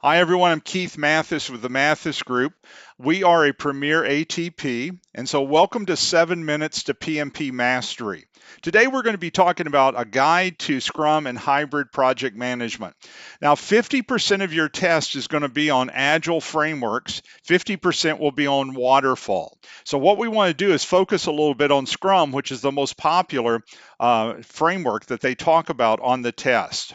Hi, everyone. I'm Keith Mathis with the Mathis Group. We are a premier ATP, and so welcome to 7 Minutes to PMP Mastery. Today, we're going to be talking about a guide to Scrum and hybrid project management. Now, 50% of your test is going to be on agile frameworks, 50% will be on waterfall. So, what we want to do is focus a little bit on Scrum, which is the most popular framework that they talk about on the test.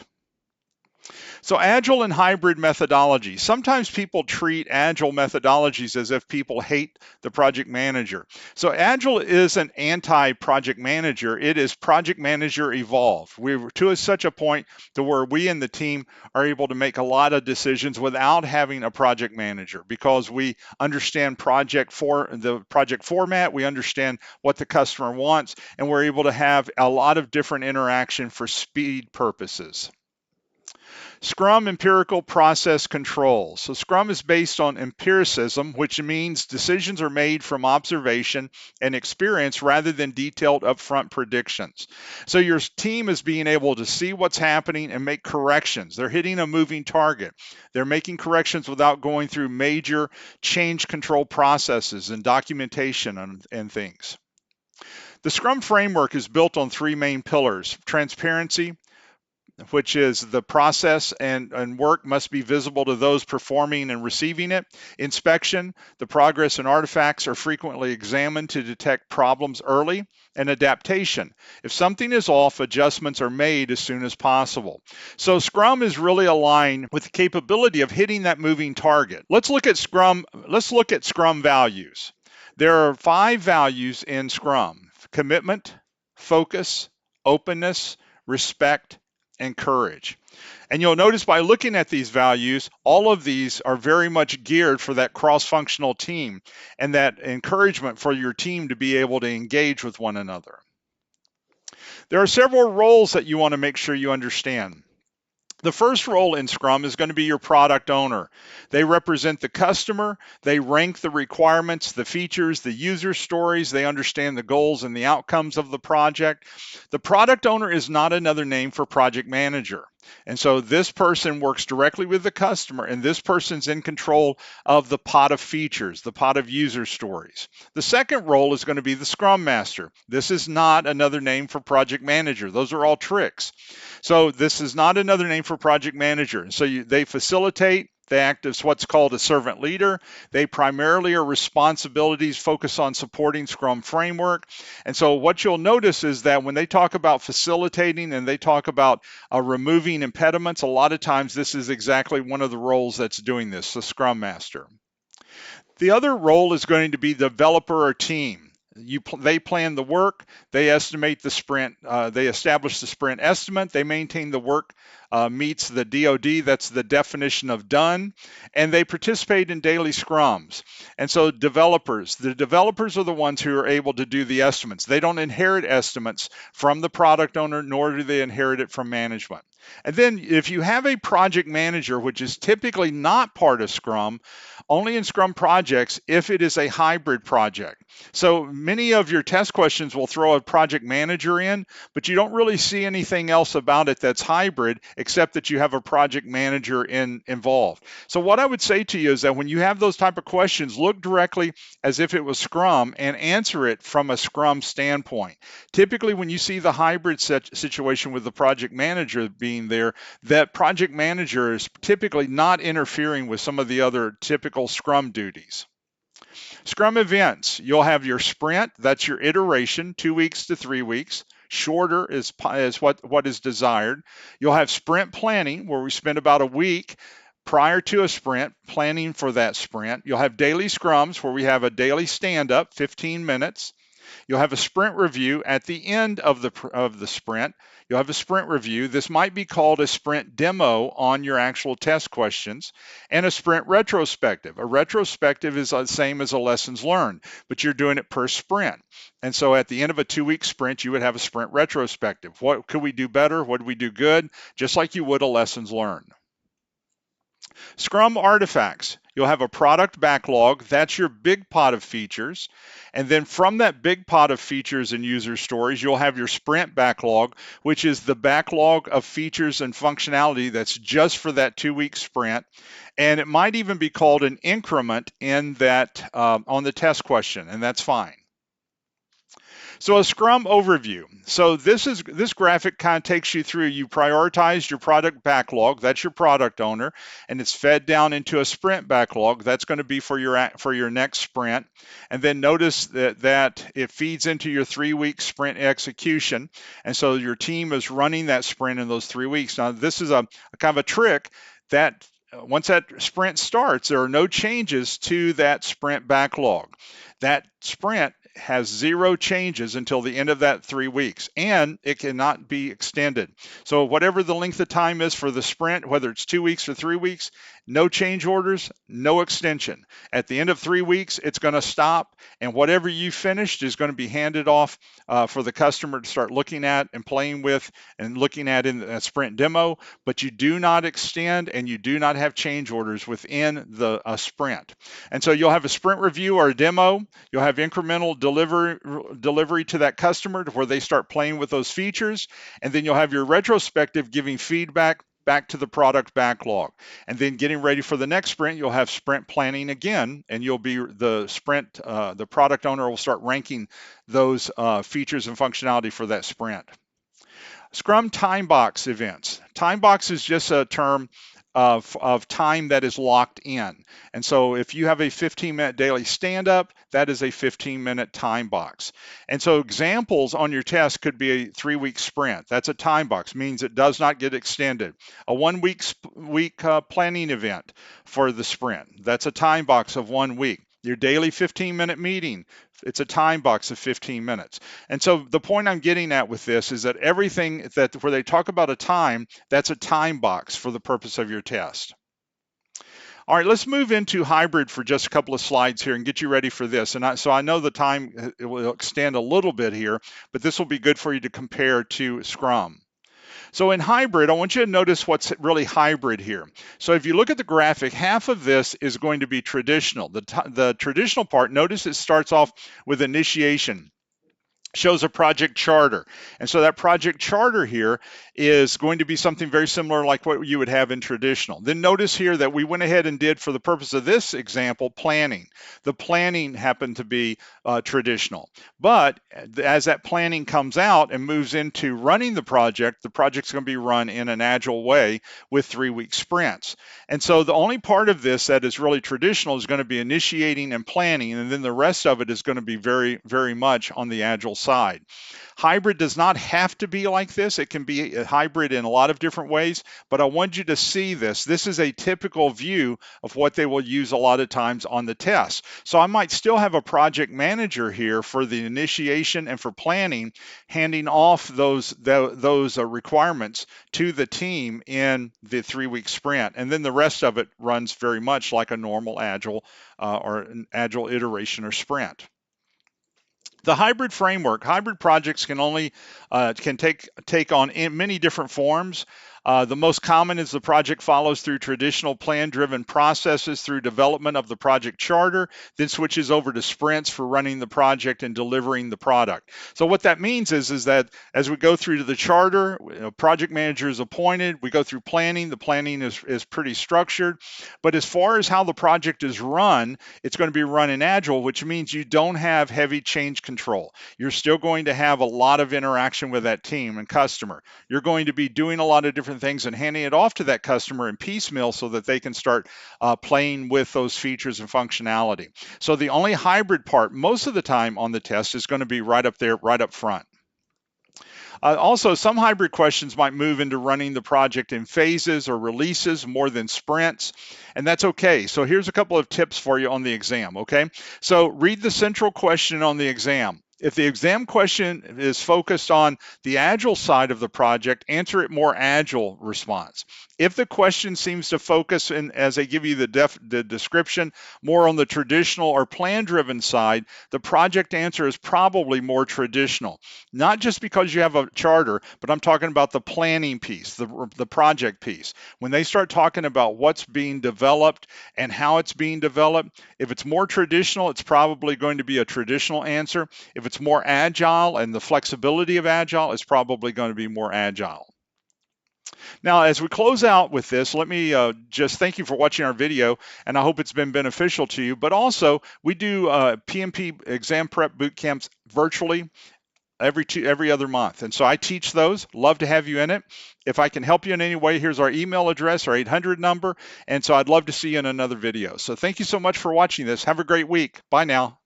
So agile and hybrid methodology. Sometimes people treat agile methodologies as if people hate the project manager. So agile is an anti-project manager. It is project manager evolved. We're to such a point to where we and the team are able to make a lot of decisions without having a project manager because we understand the project format, we understand what the customer wants, and we're able to have a lot of different interaction for speed purposes. Scrum empirical process control. So Scrum is based on empiricism, which means decisions are made from observation and experience rather than detailed upfront predictions. So your team is being able to see what's happening and make corrections. They're hitting a moving target. They're making corrections without going through major change control processes and documentation and things. The Scrum framework is built on three main pillars: transparency, which is the process and work must be visible to those performing and receiving it. Inspection, the progress and artifacts are frequently examined to detect problems early. And adaptation, if something is off, adjustments are made as soon as possible. So Scrum is really aligned with the capability of hitting that moving target. Let's look at Scrum values. There are 5 values in Scrum: commitment, focus, openness, respect, and courage. And you'll notice by looking at these values, all of these are very much geared for that cross-functional team and that encouragement for your team to be able to engage with one another. There are several roles that you want to make sure you understand. The first role in Scrum is going to be your product owner. They represent the customer, they rank the requirements, the features, the user stories, they understand the goals and the outcomes of the project. The product owner is not another name for project manager. And so this person works directly with the customer, and this person's in control of the pot of features, the pot of user stories. The second role is going to be the Scrum Master. This is not another name for project manager. Those are all tricks. So this is not another name for project manager. So they facilitate. They act as what's called a servant leader. They primarily are responsibilities focused on supporting Scrum framework. And so what you'll notice is that when they talk about facilitating and they talk about removing impediments, a lot of times this is exactly one of the roles that's doing this, the Scrum Master. The other role is going to be developer or team. They plan the work, they estimate the sprint, they establish the sprint estimate, they maintain the work meets the DoD, that's the definition of done, and they participate in daily scrums. And so the developers are the ones who are able to do the estimates. They don't inherit estimates from the product owner, nor do they inherit it from management. And then if you have a project manager, which is typically not part of Scrum, only in Scrum projects if it is a hybrid project. So many of your test questions will throw a project manager in, but you don't really see anything else about it that's hybrid except that you have a project manager involved. So what I would say to you is that when you have those type of questions, look directly as if it was Scrum and answer it from a Scrum standpoint. Typically when you see the hybrid situation with the project manager being there, that project manager is typically not interfering with some of the other typical Scrum duties. Scrum events, you'll have your sprint, that's your iteration, 2 weeks to 3 weeks. Shorter is what is desired. You'll have sprint planning, where we spend about a week prior to a sprint planning for that sprint. You'll have daily scrums, where we have a daily stand-up, 15 minutes. You'll have a sprint review at the end of the sprint. You'll have a sprint review. This might be called a sprint demo on your actual test questions, and a sprint retrospective. A retrospective is the same as a lessons learned, but you're doing it per sprint. And so at the end of a 2-week sprint, you would have a sprint retrospective. What could we do better? What did we do good? Just like you would a lessons learned. Scrum artifacts. You'll have a product backlog. That's your big pot of features. And then from that big pot of features and user stories, you'll have your sprint backlog, which is the backlog of features and functionality that's just for that 2-week sprint. And it might even be called an increment in that on the test question, and that's fine. So a Scrum overview. So this graphic kind of takes you through. You prioritize your product backlog. That's your product owner, and it's fed down into a sprint backlog. That's going to be for your next sprint. And then notice that it feeds into your 3-week sprint execution. And so your team is running that sprint in those 3 weeks. Now this is a kind of a trick that once that sprint starts, there are no changes to that sprint backlog. That sprint has 0 changes until the end of that 3 weeks, and it cannot be extended. So whatever the length of time is for the sprint, whether it's 2 weeks or 3 weeks, no change orders, no extension. At the end of 3 weeks, it's going to stop, and whatever you finished is going to be handed off for the customer to start looking at and playing with and looking at in a sprint demo, but you do not extend and you do not have change orders within the sprint. And so you'll have a sprint review or a demo. You'll have incremental delivery to that customer to where they start playing with those features. And then you'll have your retrospective giving feedback back to the product backlog. And then getting ready for the next sprint, you'll have sprint planning again, and you'll be the product owner will start ranking those features and functionality for that sprint. Scrum time box events. Time box is just a term of time that is locked in. And so if you have a 15-minute daily stand-up, that is a 15-minute time box. And so examples on your test could be a 3-week sprint. That's a time box, means it does not get extended. A 1-week planning event for the sprint. That's a time box of 1 week. Your daily 15-minute meeting, it's a time box of 15 minutes. And so the point I'm getting at with this is that everything that where they talk about a time, that's a time box for the purpose of your test. All right, let's move into hybrid for just a couple of slides here and get you ready for this. And so I know the time it will extend a little bit here, but this will be good for you to compare to Scrum. So in hybrid, I want you to notice what's really hybrid here. So if you look at the graphic, half of this is going to be traditional. The traditional part, notice it starts off with initiation. Shows a project charter. And so that project charter here is going to be something very similar like what you would have in traditional. Then notice here that we went ahead and did, for the purpose of this example, planning. The planning happened to be traditional. But as that planning comes out and moves into running the project's going to be run in an agile way with 3-week sprints. And so the only part of this that is really traditional is going to be initiating and planning, and then the rest of it is going to be very, very much on the agile side. Hybrid does not have to be like this. It can be a hybrid in a lot of different ways, but I want you to see this. This is a typical view of what they will use a lot of times on the test. So I might still have a project manager here for the initiation and for planning, handing off those requirements to the team in the 3-week sprint. And then the rest of it runs very much like a normal agile or an agile iteration or sprint. The hybrid framework, hybrid projects can only take on many different forms. The most common is the project follows through traditional plan-driven processes through development of the project charter, then switches over to sprints for running the project and delivering the product. So what that means is that as we go through to the charter, project manager is appointed, we go through planning, the planning is pretty structured, but as far as how the project is run, it's going to be run in Agile, which means you don't have heavy change control. You're still going to have a lot of interaction with that team and customer. You're going to be doing a lot of different things and handing it off to that customer in piecemeal so that they can start playing with those features and functionality. So the only hybrid part most of the time on the test is going to be right up there, right up front. Also, some hybrid questions might move into running the project in phases or releases more than sprints, and that's okay. So here's a couple of tips for you on the exam, okay? So read the central question on the exam. If the exam question is focused on the agile side of the project, answer it more agile response. If the question seems to focus in, as they give you the description, more on the traditional or plan-driven side, the project answer is probably more traditional. Not just because you have a charter, but I'm talking about the planning piece, the project piece. When they start talking about what's being developed and how it's being developed, if it's more traditional, it's probably going to be a traditional answer. If it's more agile and the flexibility of agile, it's probably going to be more agile. Now, as we close out with this, let me just thank you for watching our video, and I hope it's been beneficial to you. But also, we do PMP exam prep boot camps virtually every other month, and so I teach those. Love to have you in it. If I can help you in any way, here's our email address, our 800 number, and so I'd love to see you in another video. So thank you so much for watching this. Have a great week. Bye now.